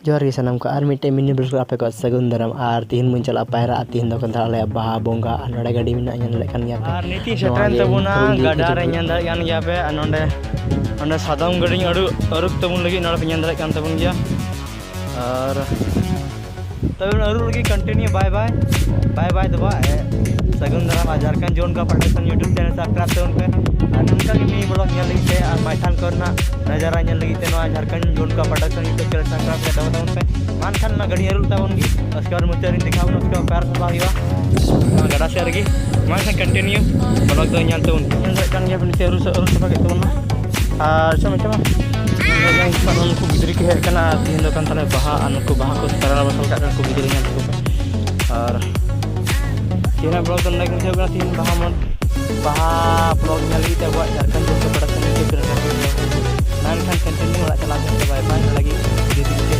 जोहार गे सानाम को are मिट्टे mini blog को आपे को सगुन दाराम आर तीन मुन चला पायरा तीन दो कंधा आले बाहा बोंगा नोडे गाड़ी मिना ñan लेkan गया पे आर नीति सेटरन तबुना गाडा रे ñan दा yan गया पे नोंडे नोंडे सादाम गाड़ी अरुक तबुन लगी नोडे पे ñan दा kan तबुन गया और तबुन अरुक लगी continue bye bye bye bye दबा सगुन दाराम आ झारखंड जोन का प्रोडक्शन यूट्यूब चैनल सब्सक्राइब तबुन पे और नंका की मिनी ब्लॉग ñan लगी ते और माइथान करना नजारा ñan लगी ते नो झारखंड जोन का प्रोडक्शन यूट्यूब चैनल सब्सक्राइब कर तबुन पे मान खान ना गाड़ी अरुक तबुन गी उसके बाद मुचरिन दिखाऊं उसके बाद पैर सफा हुआ गड़ा से रगी मान खान कंटिन्यू ब्लॉग दो ñan तबुन ñan kan gया पे अरुक सफा के तबुन और sama-sama yang panon ku gidri ke hek kana tin do kan tale baha anu ku baha ko sarana basal ka ku gidri nya ku और kina blog don naik mujhe guna tin baha mon baha blog nya lagi te buat Jharkhand जो production के nan kan continue wala chala ke bye bye lagi